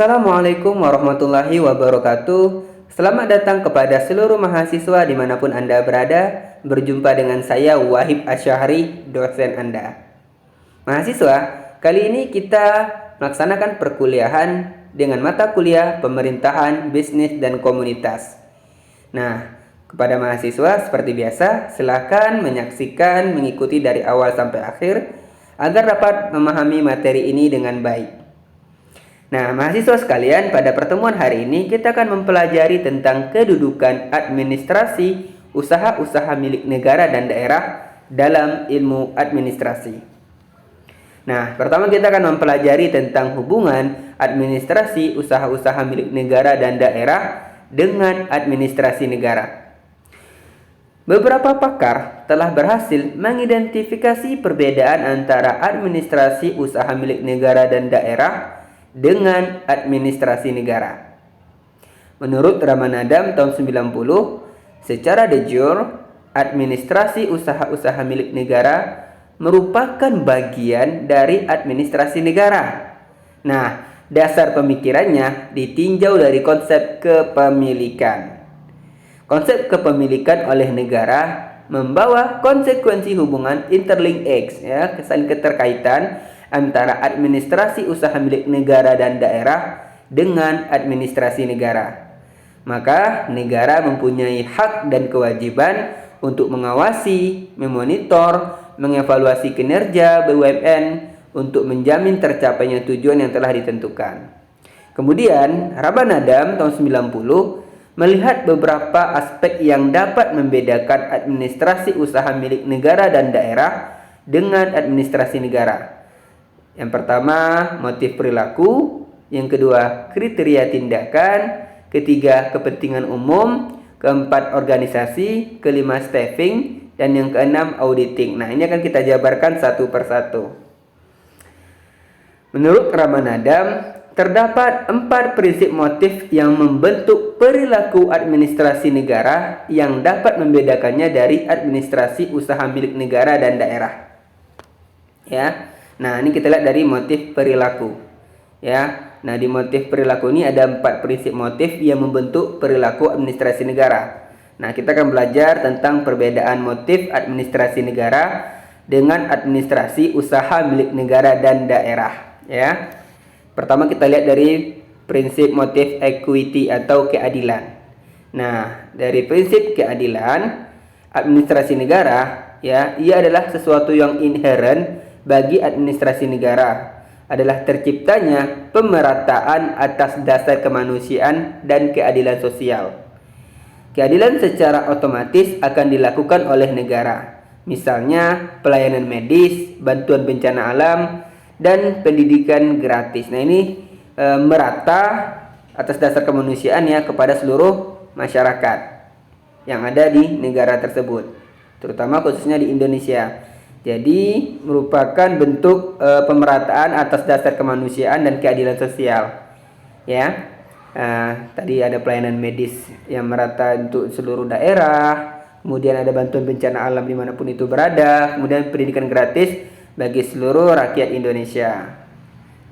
Assalamualaikum warahmatullahi wabarakatuh. Selamat datang kepada seluruh mahasiswa dimanapun Anda berada. Berjumpa dengan saya Wahib Asyahri, dosen Anda. Mahasiswa, kali ini kita melaksanakan perkuliahan dengan mata kuliah Pemerintahan, Bisnis, dan Komunitas. Nah, kepada mahasiswa seperti biasa, silakan menyaksikan, mengikuti dari awal sampai akhir agar dapat memahami materi ini dengan baik. Nah, mahasiswa sekalian, pada pertemuan hari ini kita akan mempelajari tentang kedudukan administrasi usaha-usaha milik negara dan daerah dalam ilmu administrasi. Nah, pertama kita akan mempelajari tentang hubungan administrasi usaha-usaha milik negara dan daerah dengan administrasi negara. Beberapa pakar telah berhasil mengidentifikasi perbedaan antara administrasi usaha milik negara dan daerah dengan administrasi negara. Menurut Ramanadam tahun 90, secara de jure, administrasi usaha-usaha milik negara merupakan bagian dari administrasi negara. Nah, dasar pemikirannya ditinjau dari konsep kepemilikan. Konsep kepemilikan oleh negara membawa konsekuensi hubungan interlink X, saling keterkaitan antara administrasi usaha milik negara dan daerah dengan administrasi negara. Maka negara mempunyai hak dan kewajiban untuk mengawasi, memonitor, mengevaluasi kinerja BUMN untuk menjamin tercapainya tujuan yang telah ditentukan. Kemudian, Ramanadam tahun 90 melihat beberapa aspek yang dapat membedakan administrasi usaha milik negara dan daerah dengan administrasi negara. Yang pertama, motif perilaku. Yang kedua, kriteria tindakan. Ketiga, kepentingan umum. Keempat, organisasi. Kelima, staffing. Dan yang keenam, auditing. Nah, ini akan kita jabarkan satu persatu. Menurut Ramanadam, terdapat 4 prinsip motif yang membentuk perilaku administrasi negara yang dapat membedakannya dari administrasi usaha milik negara dan daerah. Nah, ini kita lihat dari motif perilaku. Nah, di motif perilaku ini ada 4 prinsip motif yang membentuk perilaku administrasi negara. Nah, kita akan belajar tentang perbedaan motif administrasi negara dengan administrasi usaha milik negara dan daerah. Pertama kita lihat dari prinsip motif equity atau keadilan. Nah, dari prinsip keadilan, administrasi negara, ia adalah sesuatu yang inheren bagi administrasi negara, adalah terciptanya pemerataan atas dasar kemanusiaan dan keadilan sosial. Keadilan secara otomatis akan dilakukan oleh negara, misalnya pelayanan medis, bantuan bencana alam, dan pendidikan gratis. Nah, ini merata atas dasar kemanusiaan kepada seluruh masyarakat yang ada di negara tersebut, terutama khususnya di Indonesia. Jadi merupakan bentuk pemerataan atas dasar kemanusiaan dan keadilan sosial. Tadi ada pelayanan medis yang merata untuk seluruh daerah, kemudian ada bantuan bencana alam dimanapun itu berada, kemudian pendidikan gratis bagi seluruh rakyat Indonesia.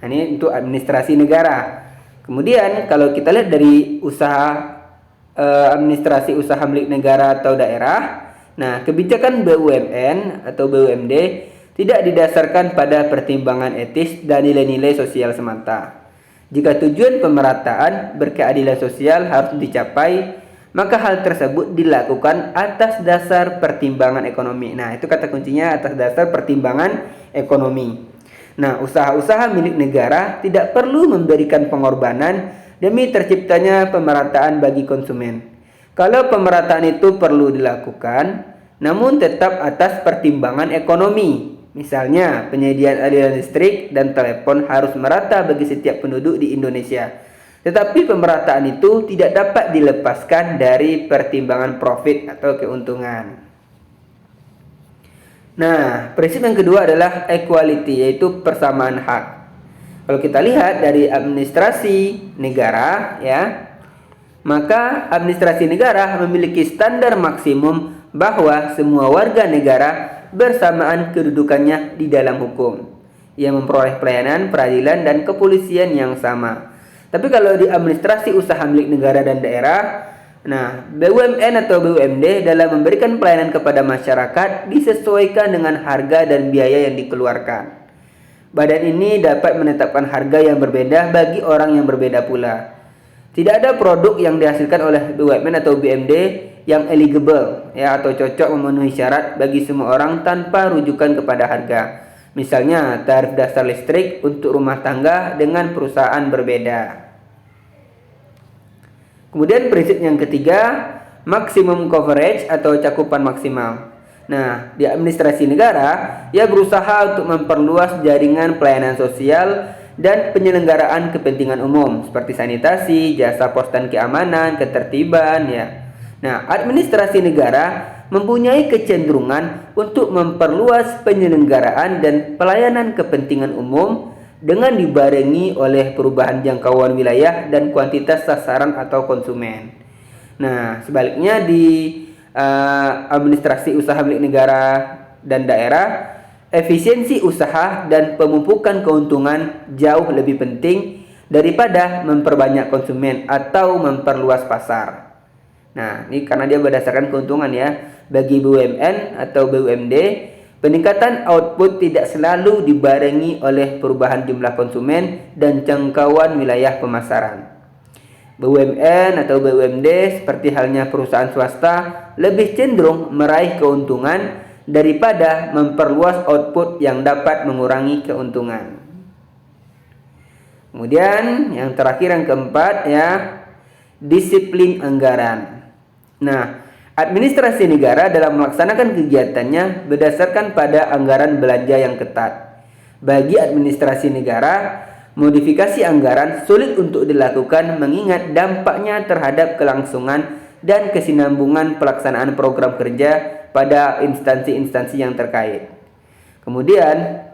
Nah, ini untuk administrasi negara. Kemudian kalau kita lihat dari administrasi usaha milik negara atau daerah, nah, kebijakan BUMN atau BUMD tidak didasarkan pada pertimbangan etis dan nilai-nilai sosial semata. Jika tujuan pemerataan berkeadilan sosial harus dicapai, maka hal tersebut dilakukan atas dasar pertimbangan ekonomi. Nah, itu kata kuncinya, atas dasar pertimbangan ekonomi. Nah, usaha-usaha milik negara tidak perlu memberikan pengorbanan demi terciptanya pemerataan bagi konsumen. Kalau pemerataan itu perlu dilakukan, namun tetap atas pertimbangan ekonomi. Misalnya, penyediaan aliran listrik dan telepon harus merata bagi setiap penduduk di Indonesia. Tetapi pemerataan itu tidak dapat dilepaskan dari pertimbangan profit atau keuntungan. Nah, prinsip yang kedua adalah equality, yaitu persamaan hak. Kalau kita lihat dari administrasi negara, maka administrasi negara memiliki standar maksimum bahwa semua warga negara bersamaan kedudukannya di dalam hukum. Ia memperoleh pelayanan, peradilan, dan kepolisian yang sama. Tapi kalau di administrasi usaha milik negara dan daerah, nah, BUMN atau BUMD dalam memberikan pelayanan kepada masyarakat disesuaikan dengan harga dan biaya yang dikeluarkan. Badan ini dapat menetapkan harga yang berbeda bagi orang yang berbeda pula. Tidak ada produk yang dihasilkan oleh BUMN atau BUMD yang eligible ya atau cocok memenuhi syarat bagi semua orang tanpa rujukan kepada harga. Misalnya tarif dasar listrik untuk rumah tangga dengan perusahaan berbeda. Kemudian prinsip yang ketiga, maksimum coverage atau cakupan maksimal. Nah, di administrasi negara, ia berusaha untuk memperluas jaringan pelayanan sosial dan penyelenggaraan kepentingan umum seperti sanitasi, jasa pos dan keamanan, ketertiban ya. Nah, administrasi negara mempunyai kecenderungan untuk memperluas penyelenggaraan dan pelayanan kepentingan umum dengan dibarengi oleh perubahan jangkauan wilayah dan kuantitas sasaran atau konsumen. Nah, sebaliknya di administrasi usaha milik negara dan daerah, efisiensi usaha dan pemupukan keuntungan jauh lebih penting daripada memperbanyak konsumen atau memperluas pasar. Nah, ini karena dia berdasarkan keuntungan ya. Bagi BUMN atau BUMD, peningkatan output tidak selalu dibarengi oleh perubahan jumlah konsumen dan jangkauan wilayah pemasaran. BUMN atau BUMD seperti halnya perusahaan swasta lebih cenderung meraih keuntungan daripada memperluas output yang dapat mengurangi keuntungan. Kemudian yang terakhir yang keempat ya, disiplin anggaran. Nah, administrasi negara dalam melaksanakan kegiatannya berdasarkan pada anggaran belanja yang ketat. Bagi administrasi negara, modifikasi anggaran sulit untuk dilakukan mengingat dampaknya terhadap kelangsungan dan kesinambungan pelaksanaan program kerja pada instansi-instansi yang terkait. Kemudian,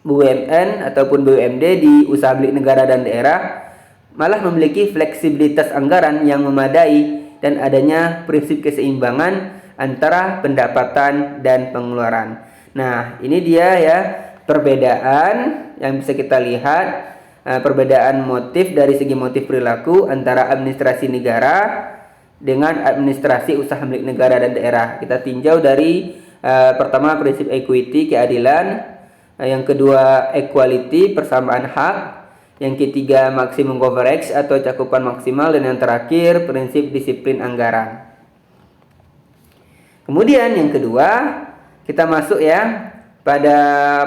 BUMN ataupun BUMD di usaha milik negara dan daerah malah memiliki fleksibilitas anggaran yang memadai dan adanya prinsip keseimbangan antara pendapatan dan pengeluaran. Nah, ini dia ya perbedaan yang bisa kita lihat, perbedaan motif dari segi motif perilaku antara administrasi negara dengan administrasi usaha milik negara dan daerah. Kita tinjau dari pertama prinsip equity, keadilan, yang kedua equality, persamaan hak, yang ketiga maksimum coverage atau cakupan maksimal, dan yang terakhir prinsip disiplin anggaran. Kemudian yang kedua kita masuk ya pada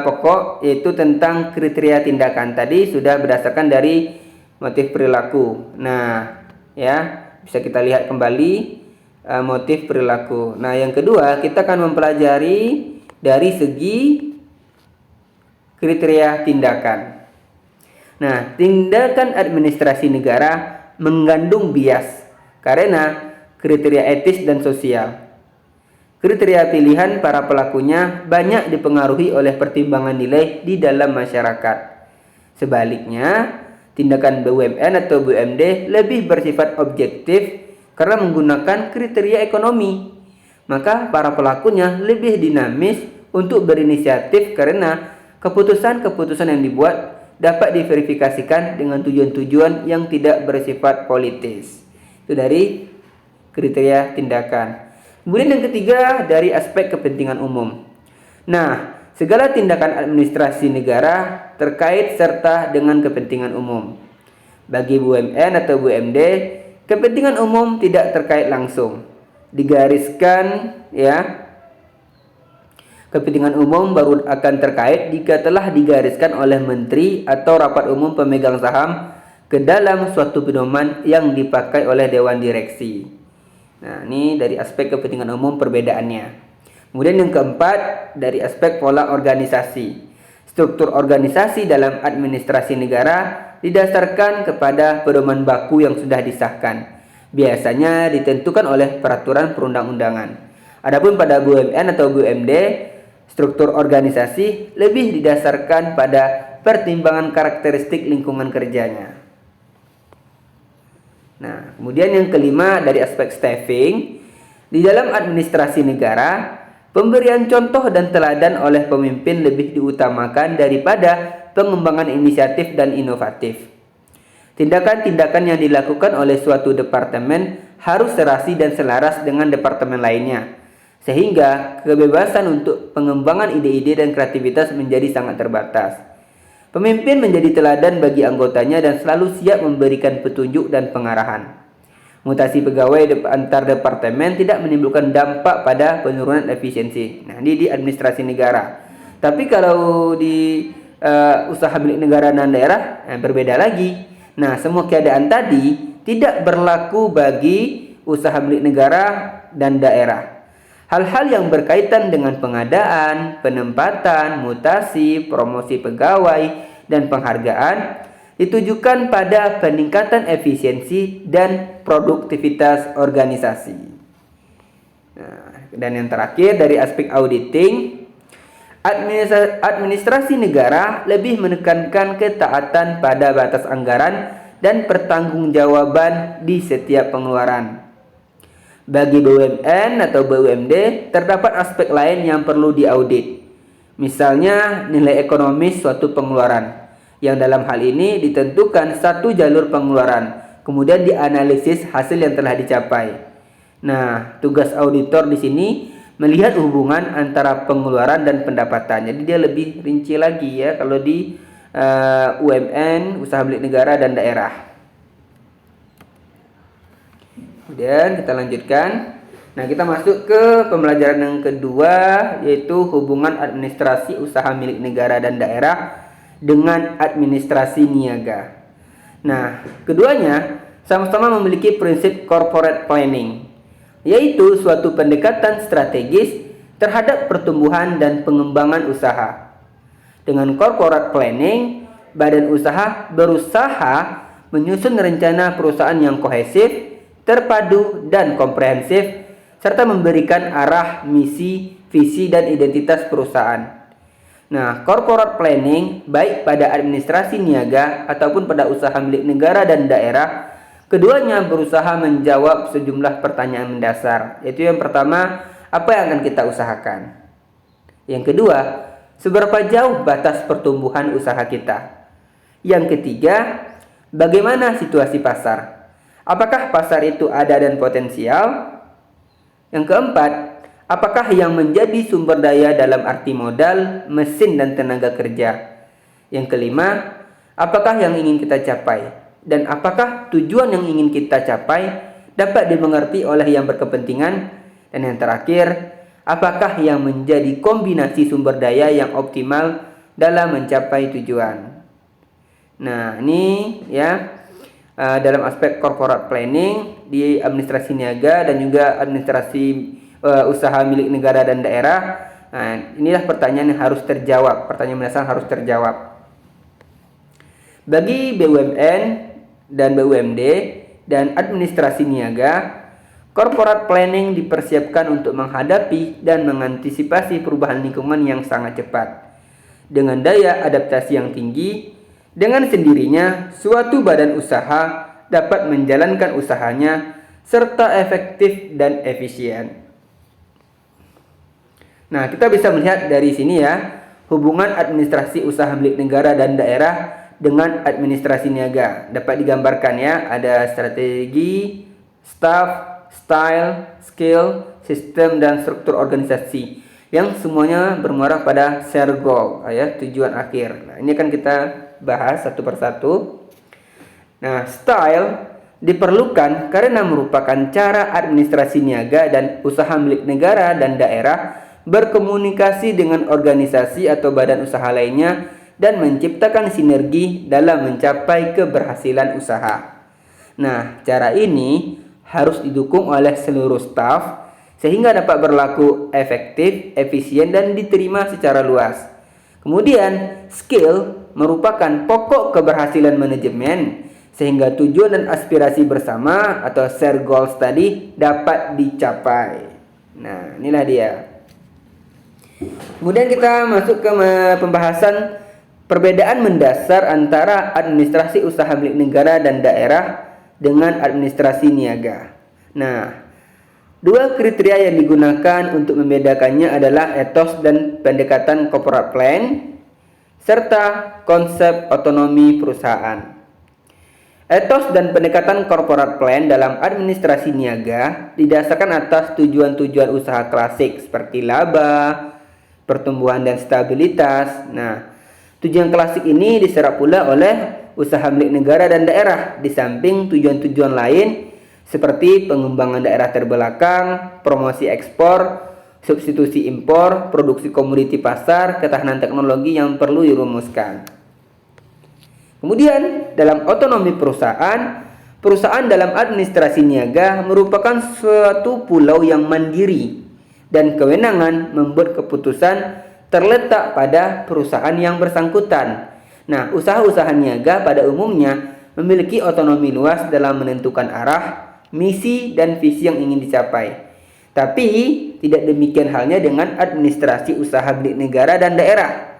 pokok, yaitu tentang kriteria tindakan. Tadi sudah berdasarkan dari motif perilaku. Nah ya, bisa kita lihat kembali motif perilaku. Nah yang kedua kita akan mempelajari dari segi kriteria tindakan. Nah, tindakan administrasi negara mengandung bias karena kriteria etis dan sosial. Kriteria pilihan para pelakunya banyak dipengaruhi oleh pertimbangan nilai di dalam masyarakat. Sebaliknya, tindakan BUMN atau BUMD lebih bersifat objektif karena menggunakan kriteria ekonomi. Maka para pelakunya lebih dinamis untuk berinisiatif karena keputusan-keputusan yang dibuat dapat diverifikasikan dengan tujuan-tujuan yang tidak bersifat politis. Itu dari kriteria tindakan. Kemudian yang ketiga dari aspek kepentingan umum. Nah, segala tindakan administrasi negara terkait serta dengan kepentingan umum. Bagi BUMN atau BUMD, kepentingan umum tidak terkait langsung. Digariskan ya, kepentingan umum baru akan terkait jika telah digariskan oleh menteri atau rapat umum pemegang saham ke dalam suatu pedoman yang dipakai oleh dewan direksi. Nah, ini dari aspek kepentingan umum perbedaannya. Kemudian yang keempat dari aspek pola organisasi. Struktur organisasi dalam administrasi negara didasarkan kepada pedoman baku yang sudah disahkan. Biasanya ditentukan oleh peraturan perundang-undangan. Adapun pada BUMN atau BUMD, struktur organisasi lebih didasarkan pada pertimbangan karakteristik lingkungan kerjanya. Nah, kemudian yang kelima dari aspek staffing. Di dalam administrasi negara, pemberian contoh dan teladan oleh pemimpin lebih diutamakan daripada pengembangan inisiatif dan inovatif. Tindakan-tindakan yang dilakukan oleh suatu departemen harus serasi dan selaras dengan departemen lainnya, sehingga kebebasan untuk pengembangan ide-ide dan kreativitas menjadi sangat terbatas. Pemimpin menjadi teladan bagi anggotanya dan selalu siap memberikan petunjuk dan pengarahan. Mutasi pegawai antar departemen tidak menimbulkan dampak pada penurunan efisiensi. Nah, ini di administrasi negara. Tapi kalau di usaha milik negara dan daerah berbeda lagi. Nah, semua keadaan tadi tidak berlaku bagi usaha milik negara dan daerah. Hal-hal yang berkaitan dengan pengadaan, penempatan, mutasi, promosi pegawai, dan penghargaan ditujukan pada peningkatan efisiensi dan produktivitas organisasi. Nah, dan yang terakhir dari aspek auditing, administrasi negara lebih menekankan ketaatan pada batas anggaran dan pertanggungjawaban di setiap pengeluaran. Bagi BUMN atau BUMD, terdapat aspek lain yang perlu diaudit. Misalnya nilai ekonomis suatu pengeluaran, yang dalam hal ini ditentukan satu jalur pengeluaran, kemudian dianalisis hasil yang telah dicapai. Nah, tugas auditor di sini melihat hubungan antara pengeluaran dan pendapatan. Jadi dia lebih rinci lagi ya kalau di UMN, usaha milik negara dan daerah. Kemudian kita lanjutkan. Nah, kita masuk ke pembelajaran yang kedua, yaitu hubungan administrasi usaha milik negara dan daerah dengan administrasi niaga. Nah, keduanya sama-sama memiliki prinsip corporate planning, yaitu suatu pendekatan strategis terhadap pertumbuhan dan pengembangan usaha. Dengan corporate planning, badan usaha berusaha menyusun rencana perusahaan yang kohesif, terpadu, dan komprehensif, serta memberikan arah, misi, visi, dan identitas perusahaan. Nah, corporate planning baik pada administrasi niaga ataupun pada usaha milik negara dan daerah, keduanya berusaha menjawab sejumlah pertanyaan mendasar, yaitu yang pertama, apa yang akan kita usahakan? Yang kedua, seberapa jauh batas pertumbuhan usaha kita? Yang ketiga, bagaimana situasi pasar? Apakah pasar itu ada dan potensial? Yang keempat, apakah yang menjadi sumber daya dalam arti modal, mesin, dan tenaga kerja? Yang kelima, apakah yang ingin kita capai? Dan apakah tujuan yang ingin kita capai dapat dimengerti oleh yang berkepentingan? Dan yang terakhir, apakah yang menjadi kombinasi sumber daya yang optimal dalam mencapai tujuan? Nah, ini ya dalam aspek corporate planning di administrasi niaga dan juga administrasi usaha milik negara dan daerah. Nah, inilah pertanyaan yang harus terjawab, pertanyaan mendasar harus terjawab. Bagi BUMN dan BUMD dan administrasi niaga, corporate planning dipersiapkan untuk menghadapi dan mengantisipasi perubahan lingkungan yang sangat cepat. Dengan daya adaptasi yang tinggi, dengan sendirinya suatu badan usaha dapat menjalankan usahanya serta efektif dan efisien. Nah, kita bisa melihat dari sini ya, hubungan administrasi usaha milik negara dan daerah dengan administrasi niaga. Dapat digambarkan ya, ada strategi, staff, style, skill, sistem, dan struktur organisasi yang semuanya bermuara pada share goal ya, tujuan akhir. Nah, ini akan kita bahas satu persatu. Nah, style diperlukan karena merupakan cara administrasi niaga dan usaha milik negara dan daerah berkomunikasi dengan organisasi atau badan usaha lainnya dan menciptakan sinergi dalam mencapai keberhasilan usaha. Nah, cara ini harus didukung oleh seluruh staf sehingga dapat berlaku efektif, efisien, dan diterima secara luas. Kemudian, skill merupakan pokok keberhasilan manajemen sehingga tujuan dan aspirasi bersama atau share goals tadi dapat dicapai. Nah, inilah dia. Kemudian kita masuk ke pembahasan perbedaan mendasar antara administrasi usaha milik negara dan daerah dengan administrasi niaga. Nah, dua kriteria yang digunakan untuk membedakannya adalah etos dan pendekatan corporate plan serta konsep otonomi perusahaan. Etos dan pendekatan corporate plan dalam administrasi niaga didasarkan atas tujuan-tujuan usaha klasik seperti laba, pertumbuhan dan stabilitas. Nah, tujuan klasik ini diserap pula oleh usaha milik negara dan daerah di samping tujuan-tujuan lain seperti pengembangan daerah terbelakang, promosi ekspor, substitusi impor, produksi komoditi pasar, ketahanan teknologi yang perlu dirumuskan. Kemudian, dalam otonomi perusahaan, perusahaan dalam administrasi niaga merupakan suatu pulau yang mandiri dan kewenangan membuat keputusan terletak pada perusahaan yang bersangkutan. Nah, usaha-usaha niaga pada umumnya memiliki otonomi luas dalam menentukan arah, misi, dan visi yang ingin dicapai. Tapi, tidak demikian halnya dengan administrasi usaha milik negara dan daerah.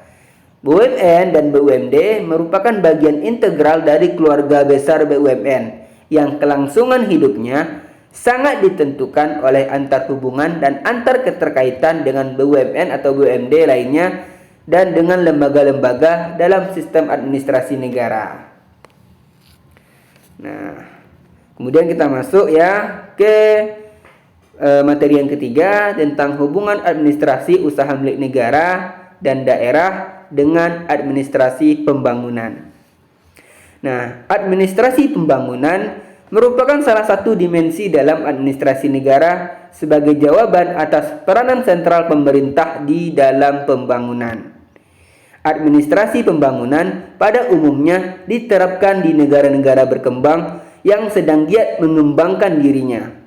BUMN dan BUMD merupakan bagian integral dari keluarga besar BUMN yang kelangsungan hidupnya sangat ditentukan oleh antar hubungan dan antar keterkaitan dengan BUMN atau BUMD lainnya dan dengan lembaga-lembaga dalam sistem administrasi negara. Nah, kemudian kita masuk ya ke materi yang ketiga tentang hubungan administrasi usaha milik negara dan daerah dengan administrasi pembangunan. Nah, administrasi pembangunan merupakan salah satu dimensi dalam administrasi negara sebagai jawaban atas peranan sentral pemerintah di dalam pembangunan. Administrasi pembangunan pada umumnya diterapkan di negara-negara berkembang yang sedang giat mengembangkan dirinya.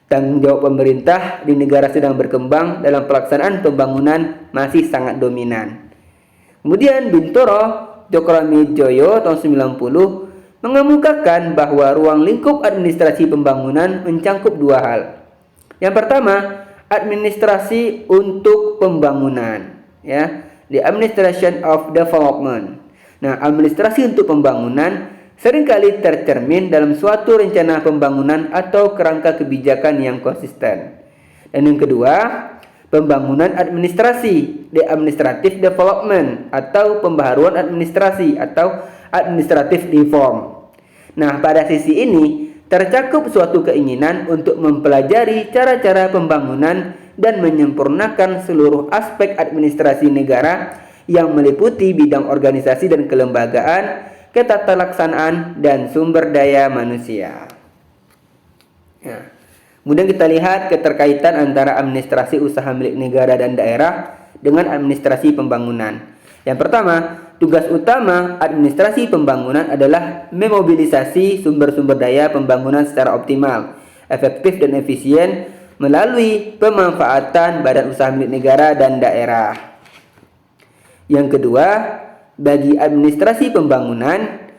Tanggung jawab pemerintah di negara sedang berkembang dalam pelaksanaan pembangunan masih sangat dominan. Kemudian Bintoro Djokroamidjojo tahun 90 mengemukakan bahwa ruang lingkup administrasi pembangunan mencangkup dua hal. Yang pertama, administrasi untuk pembangunan, ya, the administration of development. Nah, administrasi untuk pembangunan seringkali tercermin dalam suatu rencana pembangunan atau kerangka kebijakan yang konsisten. Dan yang kedua, pembangunan administrasi, the administrative development atau pembaharuan administrasi atau administrative reform. Nah, pada sisi ini tercakup suatu keinginan untuk mempelajari cara-cara pembangunan dan menyempurnakan seluruh aspek administrasi negara yang meliputi bidang organisasi dan kelembagaan, ketatalaksanaan, dan sumber daya manusia. Ya. Kemudian kita lihat keterkaitan antara administrasi usaha milik negara dan daerah dengan administrasi pembangunan. Yang pertama, tugas utama administrasi pembangunan adalah memobilisasi sumber-sumber daya pembangunan secara optimal, efektif dan efisien melalui pemanfaatan badan usaha milik negara dan daerah. Yang kedua, bagi administrasi pembangunan,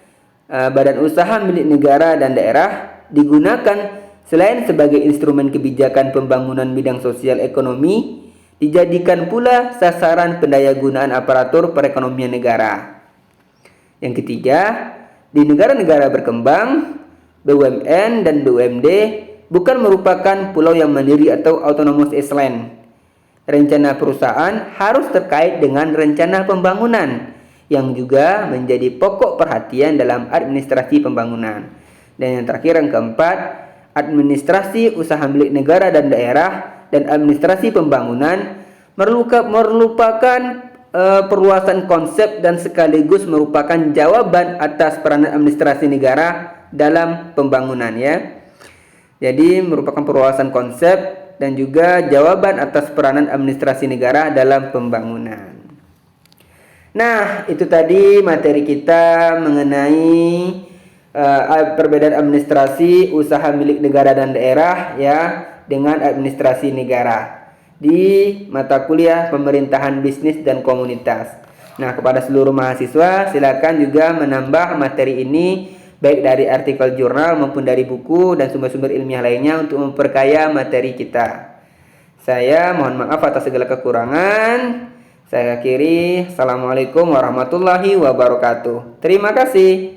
badan usaha milik negara dan daerah digunakan selain sebagai instrumen kebijakan pembangunan bidang sosial ekonomi, dijadikan pula sasaran pendayagunaan aparatur perekonomian negara. Yang ketiga, di negara-negara berkembang, BUMN dan BUMD bukan merupakan pulau yang mandiri atau autonomous island. Rencana perusahaan harus terkait dengan rencana pembangunan yang juga menjadi pokok perhatian dalam administrasi pembangunan. Dan yang terakhir, yang keempat, administrasi usaha milik negara dan daerah dan administrasi pembangunan merupakan perluasan konsep dan sekaligus merupakan jawaban atas peranan administrasi negara dalam pembangunan, ya. Jadi merupakan perluasan konsep dan juga jawaban atas peranan administrasi negara dalam pembangunan. Nah, itu tadi materi kita mengenai perbedaan administrasi usaha milik negara dan daerah, ya, dengan administrasi negara di mata kuliah pemerintahan bisnis dan komunitas. Nah, kepada seluruh mahasiswa silakan juga menambah materi ini baik dari artikel jurnal maupun dari buku dan sumber-sumber ilmiah lainnya untuk memperkaya materi kita. Saya mohon maaf atas segala kekurangan. Saya akhiri. Assalamualaikum warahmatullahi wabarakatuh. Terima kasih.